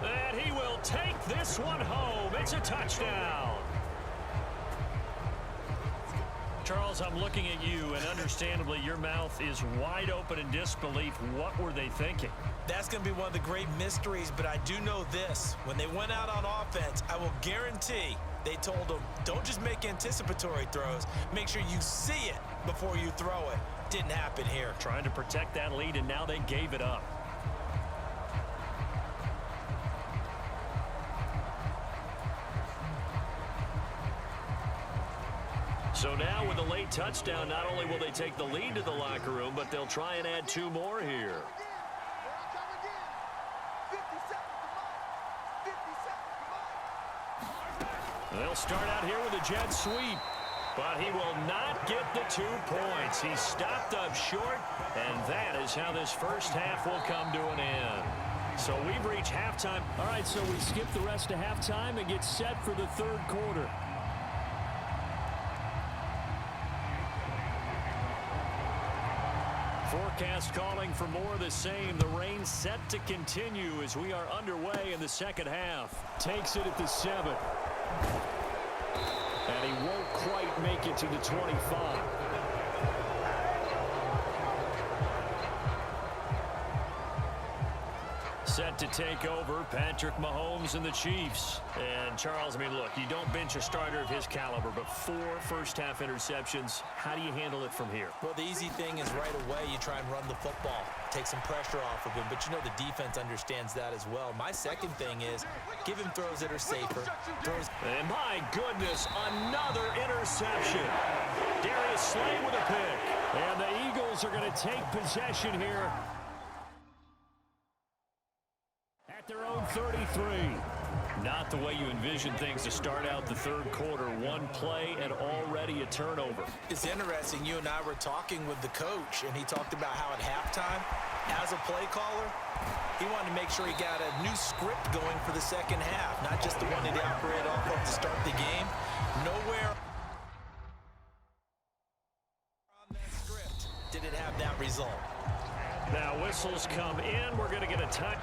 And he will take this one home. It's a touchdown. Charles, I'm looking at you, and understandably, your mouth is wide open in disbelief. What were they thinking? That's going to be one of the great mysteries, but I do know this. When they went out on offense, I will guarantee they told them, don't just make anticipatory throws. Make sure you see it before you throw it. Didn't happen here. Trying to protect that lead, and now they gave it up. So now with a late touchdown, not only will they take the lead to the locker room, but they'll try and add 2 more here. They'll start out here with a jet sweep, but he will not get the 2 points. He stopped up short, and that is how this first half will come to an end. So we've reached halftime. All right, so we skip the rest of halftime and get set for the third quarter. Forecast calling for more of the same. The rain set to continue as we are underway in the second half. Takes it at the 7. And he won't quite make it to the 25. Set to take over, Patrick Mahomes and the Chiefs. And Charles, I mean, look, you don't bench a starter of his caliber, but 4 first-half interceptions. How do you handle it from here? Well, the easy thing is right away you try and run the football, take some pressure off of him, but you know the defense understands that as well. My second thing is give him throws that are safer. And my goodness, another interception. Darius Slay with a pick. And the Eagles are going to take possession here at their own 33. Not the way you envision things to start out the third quarter. 1 play and already a turnover. It's interesting. You and I were talking with the coach, and he talked about how at halftime, as a play caller, he wanted to make sure he got a new script going for the second half, not just the one that he operated off of to start the game. Nowhere on that script did it have that result. Now whistles come in. We're going to get a time.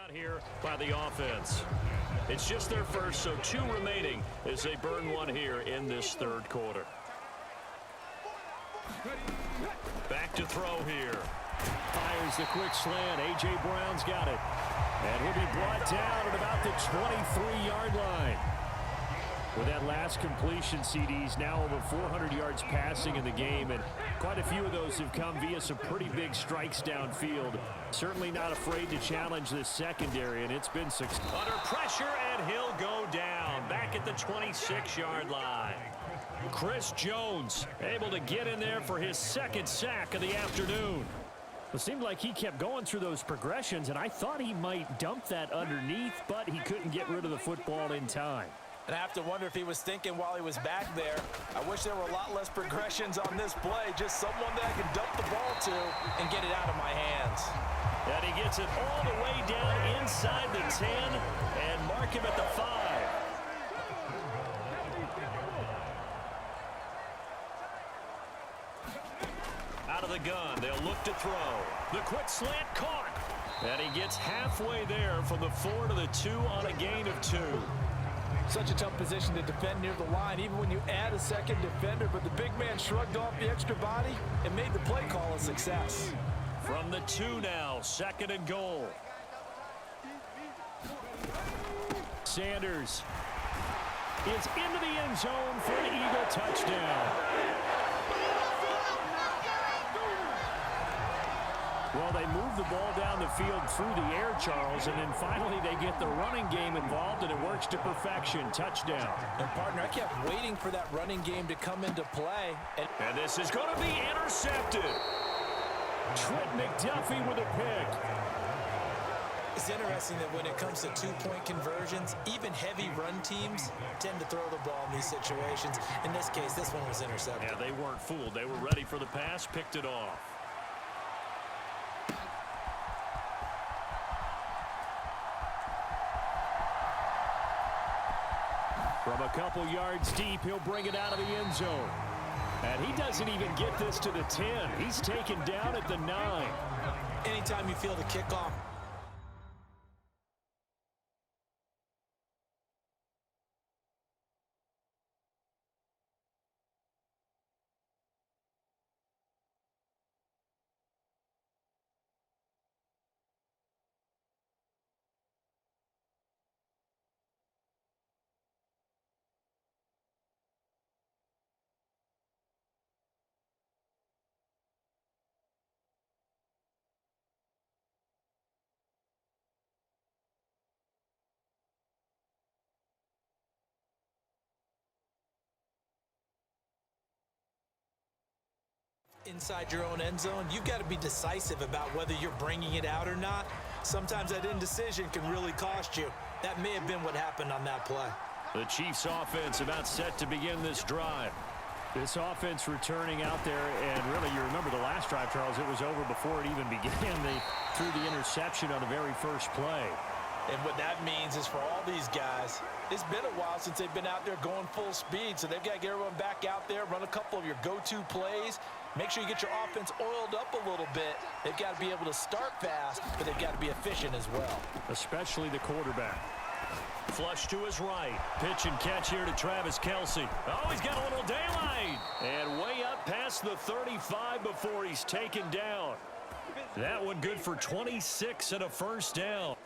Out here by the offense. It's just their first, so 2 remaining as they burn 1 here in this third quarter. Back to throw here. Fires the quick slant. A.J. Brown's got it. And he'll be brought down at about the 23-yard line. With that last completion, CD's now over 400 yards passing in the game, and quite a few of those have come via some pretty big strikes downfield. Certainly not afraid to challenge this secondary, and it's been successful. Under pressure, and he'll go down. Back at the 26-yard line. Chris Jones able to get in there for his 2nd sack of the afternoon. It seemed like he kept going through those progressions, and I thought he might dump that underneath, but he couldn't get rid of the football in time. And I have to wonder if he was thinking while he was back there, I wish there were a lot less progressions on this play, just someone that I can dump the ball to and get it out of my hands. And he gets it all the way down inside the 10 and mark him at the 5. the gun. They'll look to throw. The quick slant caught. And he gets halfway there from the 4 to the 2 on a gain of 2. Such a tough position to defend near the line, even when you add a second defender. But the big man shrugged off the extra body and made the play call a success. From the 2 now, 2nd and goal. Sanders is into the end zone for an Eagle touchdown. Well, they move the ball down the field through the air, Charles, and then finally they get the running game involved, and it works to perfection. Touchdown. And, partner, I kept waiting for that running game to come into play. And this is going to be intercepted. Trent McDuffie with a pick. It's interesting that when it comes to two-point conversions, even heavy run teams tend to throw the ball in these situations. In this case, this one was intercepted. Yeah, they weren't fooled. They were ready for the pass, picked it off. From a couple yards deep, he'll bring it out of the end zone. And he doesn't even get this to the 10. He's taken down at the 9. Anytime you feel the kickoff, inside your own end zone, you've got to be decisive about whether you're bringing it out or not. Sometimes that indecision can really cost you. That may have been what happened on that play. The Chiefs offense about set to begin this drive. This offense returning out there, and really you remember the last drive, Charles, it was over before it even began. They threw the interception on the very first play. And what that means is for all these guys, it's been a while since they've been out there going full speed, so they've got to get everyone back out there, run a couple of your go-to plays, make sure you get your offense oiled up a little bit. They've got to be able to start fast, but they've got to be efficient as well. Especially the quarterback. Flush to his right. Pitch and catch here to Travis Kelce. Oh, he's got a little daylight. And way up past the 35 before he's taken down. That one good for 26 and a first down.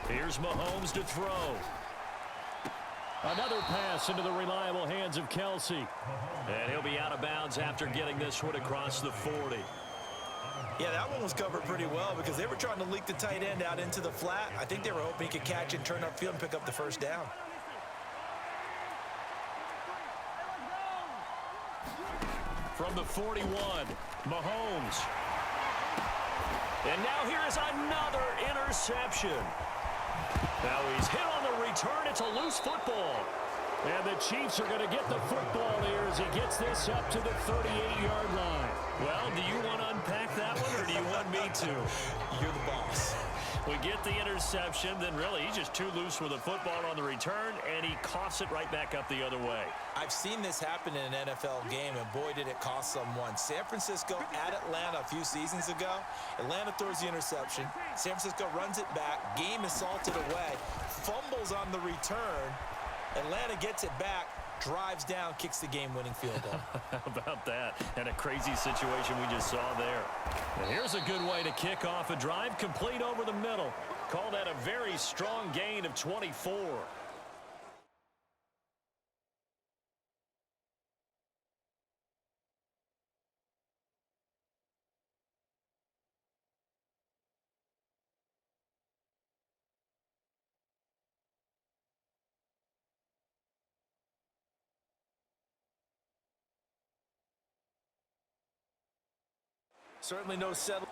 Here's Mahomes to throw. Another pass into the reliable hands of Kelce. And he'll be out of bounds after getting this one across the 40. Yeah, that one was covered pretty well because they were trying to leak the tight end out into the flat. I think they were hoping he could catch and turn upfield and pick up the first down. From the 41, Mahomes. And now here is another interception. Now he's hit on the return. It's a loose football. And the Chiefs are going to get the football here as he gets this up to the 38-yard line. Well, do you want to unpack that one, or do you want me to? You're the boss. We get the interception, then really he's just too loose with the football on the return, and he coughs it right back up the other way. I've seen this happen in an NFL game, and boy, did it cost someone. San Francisco at Atlanta a few seasons ago. Atlanta throws the interception. San Francisco runs it back. Game is salted away. Fumbles on the return. Atlanta gets it back, drives down, kicks the game-winning field goal. How about that? And a crazy situation we just saw there. And here's a good way to kick off a drive, complete over the middle. Call that a very strong gain of 24. certainly no settle.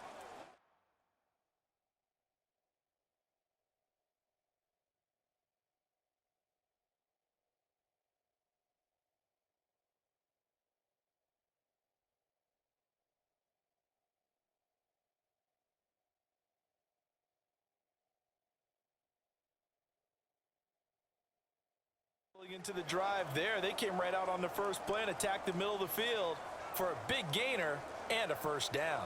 Into the drive there. They came right out on the first play and attacked the middle of the field for a big gainer and a first down.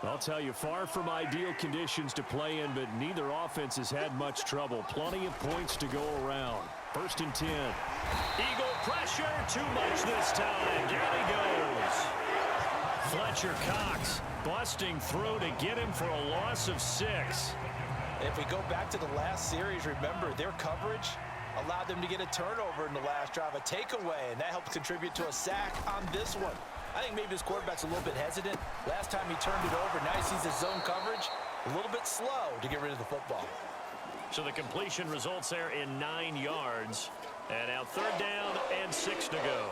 I'll tell you, far from ideal conditions to play in, but neither offense has had much trouble. Plenty of points to go around. 1st and 10. Eagle pressure, too much this time. Down he goes. Fletcher Cox busting through to get him for a loss of 6. If we go back to the last series, remember, their coverage allowed them to get a turnover in the last drive, a takeaway, and that helped contribute to a sack on this one. I think maybe this quarterback's a little bit hesitant. Last time he turned it over, now he sees his zone coverage a little bit slow to get rid of the football. So the completion results there in 9 yards. And now 3rd down and 6 to go.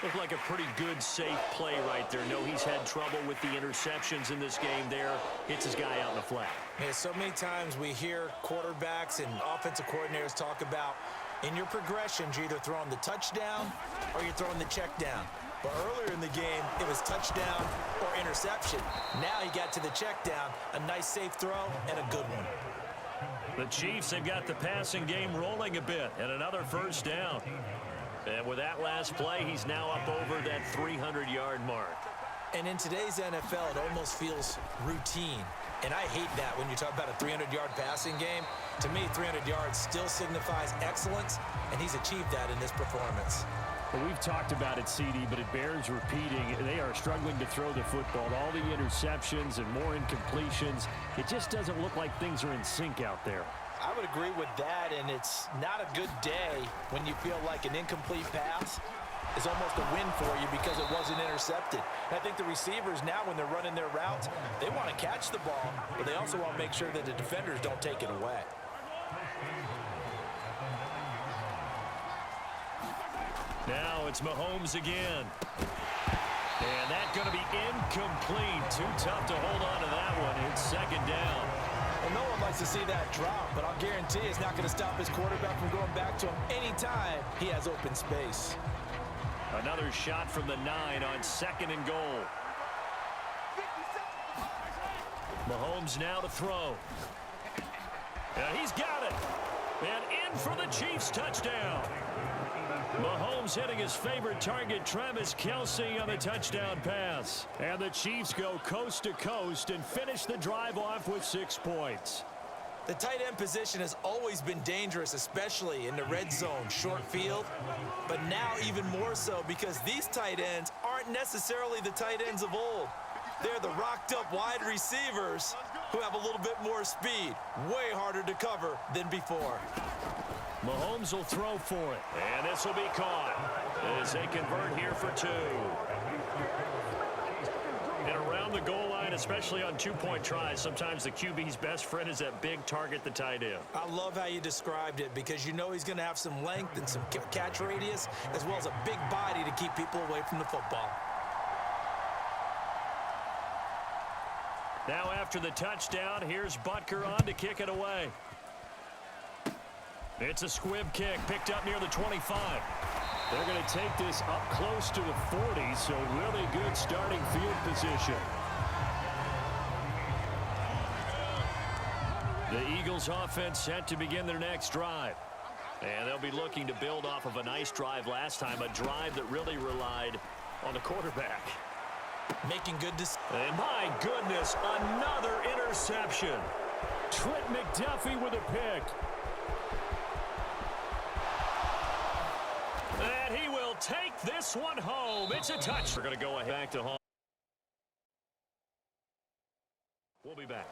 Looked like a pretty good, safe play right there. No, he's had trouble with the interceptions in this game there. Hits his guy out in the flat. Yeah, so many times we hear quarterbacks and offensive coordinators talk about in your progressions, you're either throwing the touchdown or you're throwing the check down. But earlier in the game, it was touchdown or interception. Now he got to the check down, a nice safe throw and a good one. The Chiefs have got the passing game rolling a bit and another first down. And with that last play, he's now up over that 300-yard mark. And in today's NFL, it almost feels routine. And I hate that when you talk about a 300-yard passing game. To me, 300 yards still signifies excellence, and he's achieved that in this performance. Well, we've talked about it, CD, but it bears repeating. They are struggling to throw the football. All the interceptions and more incompletions. It just doesn't look like things are in sync out there. I would agree with that, and it's not a good day when you feel like an incomplete pass is almost a win for you because it wasn't intercepted. And I think the receivers now, when they're running their routes, they want to catch the ball, but they also want to make sure that the defenders don't take it away. Now it's Mahomes again. And that's going to be incomplete. Too tough to hold on to that one. It's 2nd down. Well, no one likes to see that drop, but I'll guarantee it's not going to stop his quarterback from going back to him anytime he has open space. Another shot from the 9 on 2nd and goal. Mahomes now to throw. And he's got it. And in for the Chiefs touchdown. Mahomes hitting his favorite target, Travis Kelce, on the touchdown pass. And the Chiefs go coast to coast and finish the drive off with 6 points. The tight end position has always been dangerous, especially in the red zone, short field. But now even more so because these tight ends aren't necessarily the tight ends of old. They're the rocked-up wide receivers who have a little bit more speed. Way harder to cover than before. Mahomes will throw for it. And this will be caught as they convert here for 2. And around the goal line, especially on 2-point tries, sometimes the QB's best friend is that big target, the tight end. I love how you described it because you know he's going to have some length and some catch radius as well as a big body to keep people away from the football. Now after the touchdown, here's Butker on to kick it away. It's a squib kick picked up near the 25. They're going to take this up close to the 40, so really good starting field position. The Eagles offense set to begin their next drive. And they'll be looking to build off of a nice drive last time, a drive that really relied on the quarterback. Making good decisions. And my goodness, another interception. Trent McDuffie with a pick. And he will take this one home. It's a touch. We're going to go back to home. We'll be back.